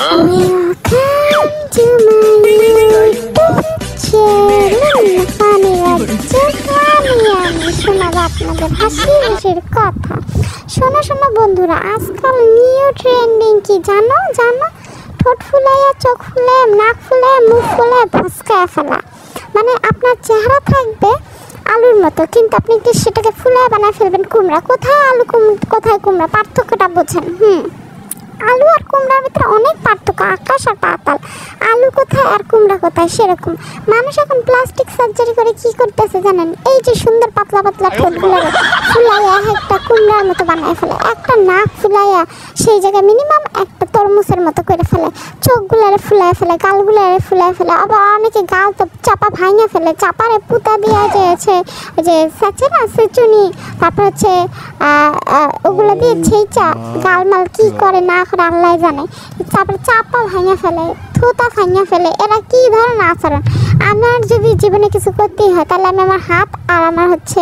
Welcome to my YouTube channel. আমি শোনাবো আপনাদের হাসি হাসির কথা। শোনো বন্ধুরা, আজকাল নিউ ট্রেন্ডিং কি জানো? ঠোঁট ফুলাইয়া, চোখ ফুলাইয়া, নাক ফুলাইয়া, মুখ ফুলাইয়া ভস্কায়া ফেলা। মানে আপনার চেহারা থাকবে আলুর মতো, কিন্তু আপনি একটু সেটাকে ফুলাইয়া বানায় ফেলবেন কুমড়া। কোথায় আলু কোথায় কুমড়া, পার্থক্যটা বোঝেন। আলু আর কুমড়ার ভিতরে অনেক পার্থক্য, আকাশ আর পাতাল। আলু কোথায় আর কুমড়া কোথায়, সেরকম। মানুষ এখন প্লাস্টিক সার্জারি করে কি করতেছে জানেন? এই যে সুন্দর পাতলা পাতলা ঠোঁটগুলো ফুলাইয়া একটা কুমড়ার মতো বানায় ফেলে, একটা নাক ফুলাইয়া সেই জায়গায় মিনিমাম একটা তরমুজের মতো করে ফেলে, চোখগুলারে ফুলায় ফেলে, গালগুলারে ফুলায় ফেলে। আবার অনেকে গাল তো চাপা ভাঙা ফেলে, চাপারে পুতা দেওয়া যে সাচে না সেচুনি, তারপর হচ্ছে ওগুলো দিয়ে ছেঁচা গালমাল কি করে না করে আল্লাহ জানে। তারপরে চাপা ভাঙা ফেলে, থুতা ভাঙা ফেলে। এরা কি ধরনের আচরণ? আমার যদি জীবনে কিছু করতেই হয় তাহলে আমি আমার হাত আর আমার হচ্ছে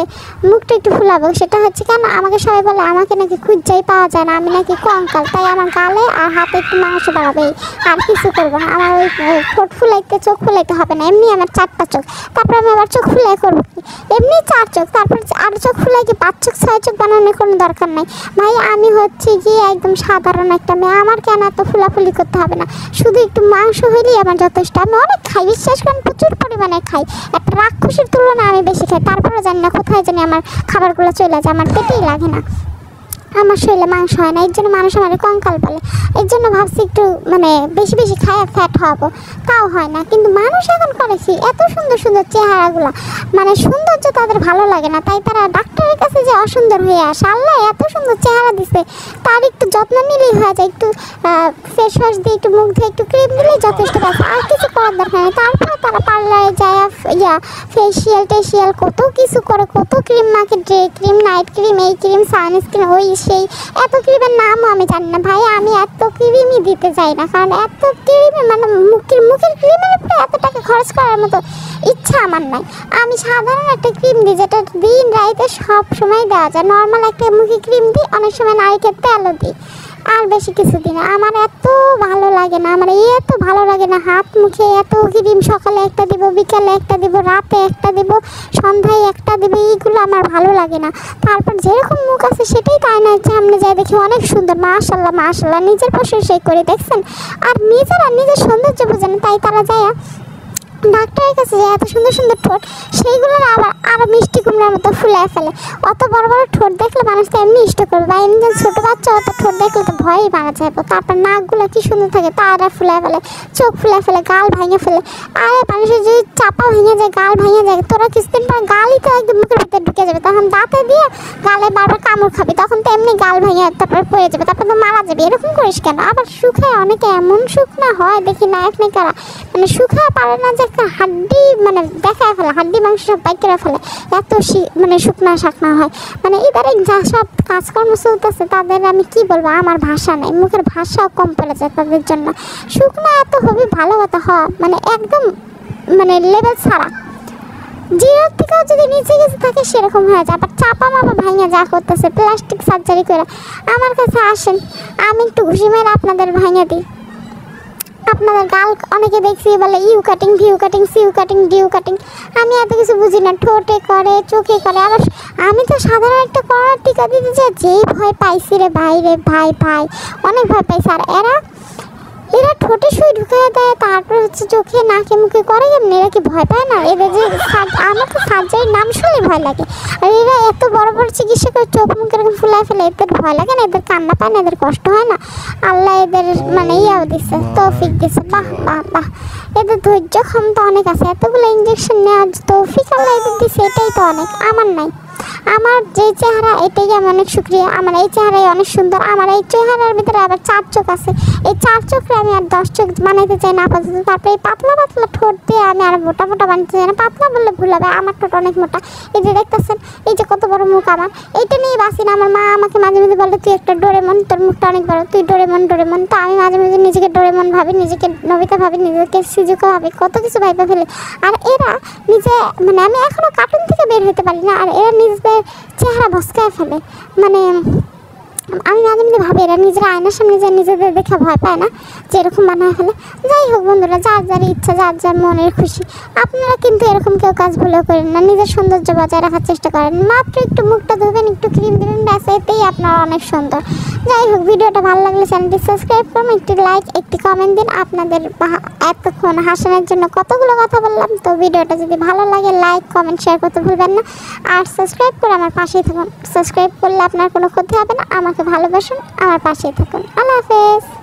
মুখটা একটু ফুলাবো। সেটা হচ্ছে কেন, আমাকে সবাই বলে আমাকে নাকি খুঁজাই পাওয়া যায় না, আমি নাকি কঙ্কাল, তাই আমার গালে আর হাতে একটু মাংস বাড়াবে, আর কিছু করবো না। আমার ওই ঠোঁট ফুলাইতে, চোখ ফুলাইতে হবে না, এমনি আমার 4টা চোখ। তারপরে আমি আবার চোখ ফুলাই করবো কি, এমনি 4 চোখ, তারপর আর চোখ ফুলাই কি 5 চোখ 6 চোখ বানানোর কোনো দরকার নাই ভাই। আমি হচ্ছে গিয়ে একদম সাধারণ একটা মেয়ে, আমার কেন এত ফুলাফুলি করতে হবে না, শুধু একটু মাংস হইলেই আমার যথেষ্ট। আমি অনেক খাই, বিশ্বাস করেন, প্রচুর পরিমাণে খাই। একটা রাক্ষসের তুলনায় আমি বেশি খাই, তারপরে জানি না কোথায় জানি আমার খাবারগুলো চলে যায়, আমার পেটেই লাগে না, আমার শরীরে মাংস হয় না। এর জন্য মানুষ আমার কঙ্কাল বলে। এর জন্য ভাবছি একটু মানে বেশি খায় ফ্যাট হবো, তাও হয় না। কিন্তু মানুষ এখন করেছি এত সুন্দর চেহারাগুলো, মানে সৌন্দর্য তাদের ভালো লাগে না, তাই তারা ডাক্তারের কাছে যে অসুন্দর হয়ে আসে। আল্লাহ এত সুন্দর চেহারা দিছে, তার একটু যত্ন নিলেই হয়ে যায়, একটু ফেস ওয়াশ দিয়ে, একটু মুখ দিয়ে একটু ক্রিম দিলেই যথেষ্ট আছে, আর কিছু করার দরকার নেই। তারপরে তারা পার্লারে যায় ফেসিয়াল কত কিছু করে, কত ক্রিম মাখে, ডে ক্রিম, নাইট ক্রিম, এই ক্রিম, সানস্ক্রিন, ওই সেই। এত ক্রিমের নামও আমি জানি না ভাই, আমি এত ক্রিমই দিতে চাই না, কারণ এত ক্রিমে মানে মুখের ক্রিমের উপরে এত টাকা খরচ করার মতো ইচ্ছা আমার নাই। আমি সাধারণ একটা ক্রিম দিই, যেটা দিন রাইতে সব সময় দেওয়া যায়। নর্মাল একটা মুখে ক্রিম দিই, অনেক সময় নারকেল তেলও দিই, আর বেশি কিছু দিই না। আমার এত ভালো লাগে না, আমার এত ভালো লাগে না হাত মুখে এত ক্রিম। সকালে একটা দিব, বিকালে একটা দিব, রাতে একটা দিব, সন্ধ্যায় একটা দিব, এইগুলো আমার ভালো লাগে না। তারপর যেরকম মুখ আছে সেটাই তাই না, সামনে যাই দেখি অনেক সুন্দর, মাশাল্লাহ, নিজের প্রশংসাই করে দেখছেন। আর নিজেরা নিজের সৌন্দর্য বোঝে না, তাই তারা যায় ডাক্তারের কাছে যায় এত সুন্দর ঠোঁট, সেইগুলো আবার আরও মিষ্টি কুমড়ার মতো ফুলায় ফেলে। অত বড় ঠোঁট দেখলে মানুষ তো এমনি ইষ্ট করবে, বা এমনি ছোটো বাচ্চা অত ঠোঁট দেখলে তো ভয়ই মারা যাবে। তারপর নাকগুলো কি সুন্দর থাকে, তারা ফুলায় ফেলে, চোখ ফুলায় ফেলে, গাল ভেঙে ফেলে। আর মানুষের যদি চাপা ভেঙে যায়, গাল ভেঙে যায়, তোরা কিছুদিন পর গালই তো একদম মুখের ভিতরে ঢুকে যাবে, তখন দাঁতে দিয়ে গালে বারবার কামড় খাবি, তখন তো এমনি গাল ভেঙে তারপরে পড়ে যাবে, তারপর তো মারা যাবে। এরকম করিস কেন? আবার শুকায় অনেকে এমন শুকনা হয় দেখি না, এক কারা মানে শুকায় পারে না, যে হাড্ডি মানে দেখায় ফেলে, হাড্ডি মাংস সব বাইক করে ফেলে, এত মানে শুকনা হয়। মানে ইদারিং যা সব কাজকর্ম চলতেছে, তাদের আমি কি বলবো, আমার ভাষা নেই, মুখের ভাষাও কম পড়ে যায় তাদের জন্য। শুকনা এত হবে ভালো কথা হওয়া মানে একদম মানে লেভেল ছাড়া, জিরোর থেকেও যদি নিচে গেছে থাকে সেরকম হয়ে যায়। আবার চাপা মাপা ভাঙা যা করতেছে প্লাস্টিক সার্জারি করে, আমার কাছে আসেন, আমি একটু ঘুষি মেরে আপনাদের ভাঙা দিই। আপনাদের গাল অনেকে দেখছি বলে ইউ কাটিং, ভিউ কাটিং, সিউ কাটিং, ডিউ কাটিং। আমি এত কিছু বুঝি না, ঠোঁটে করে, চোখে করে। আবার আমি তো সাধারণ একটা করার টিকা দিতে চাই, যেই ভয় পাইছি রে ভাই, অনেক ভয় পাইছি। আর এরা ঠোঁটে সুই ঢুকিয়ে দেয়, তারপর হচ্ছে চোখে নাকে মুখে করে, এমনি এরা কি ভয় পায় না? এদের যে আমার তো সার্জারির নাম শুনলে ভয় লাগে। আর এরা এত বড় চিকিৎসা করে চোখ মুখ এরকম ফুলায় ফেলে, এদের ভয় লাগে না? এদের কান্না পায় না? এদের কষ্ট হয় না? আল্লাহ এদের মানে ইয়াও দিচ্ছে, তৌফিক দিচ্ছে। বাহ, এদের ধৈর্য ক্ষমতা অনেক আছে, এতগুলো ইঞ্জেকশন নেওয়ার তৌফিক আল্লাহ এদের দিচ্ছে, এটাই তো অনেক। আমার নাই, আমার যে চেহারা এটাই আমি অনেক শুক্রিয়া, আমার এই চেহারাই অনেক সুন্দর। আমার এই চেহারার ভিতরে আবার 4 চোখ আছে, এই 4 চোখে আমি আর 10 চোখ বানাইতে চাই না আপাতত। তারপরে এই পাতলা ঠোঁট দিয়ে আমি আর মোটা বানাতে চাই না, পাতলা বললে ভুল হবে, আমার ঠোঁট অনেক মোটা। এই যে দেখতেছেন, এই যে কত বড় মুখ আমার, এইটা নিয়ে বাঁচি না। আমার মা আমাকে মাঝে বলে তুই একটা ডোরেমন, তোর মুখটা অনেক বড়, তুই ডোরেমন। তো আমি মাঝে নিজেকে ডোরেমন ভাবি, নিজেকে নবিতা ভাবি, নিজেকে সিজুকা ভাবি, কত কিছু ভাইবা ফেলে। আর এরা নিজে মানে আমি এখনো কার্টুন থেকে বের হতে পারি না, আর এরা নিজেদের চেহারা ভস্কায় ফেলে। মানে আমি মাঝে মাঝে ভাবি এরা নিজের আয়নার সামনে যে নিজেদের দেখে ভয় পায় না যে এরকম বানায় ফেলে। যাই হোক বন্ধুরা, যার যার ইচ্ছা, যার যার মনের খুশি। আপনারা কিন্তু এরকম কেউ কাজ ভুলেও করেন না, নিজের সৌন্দর্য বজায় রাখার চেষ্টা করেন। মাত্র একটু মুখটা ধুবেন, একটু ক্রিম দেবেন, ব্যাস, এতেই আপনারা অনেক সুন্দর। যাই হোক, ভিডিওটা ভালো লাগলে চ্যানেলটি সাবস্ক্রাইব করুন, একটি লাইক, একটি কমেন্ট দিন। আপনাদের এতক্ষণ হাসানোর জন্য কতগুলো কথা বললাম, তো ভিডিওটা যদি ভালো লাগে লাইক, কমেন্ট, শেয়ার করতে ভুলবেন না। আর সাবস্ক্রাইব করে আমার পাশেই থাকুন। সাবস্ক্রাইব করলে আপনার কোনো ক্ষতি হবে না। আমাকে ভালোবাসুন, আমার পাশেই থাকুন। আল্লাহ হাফেজ।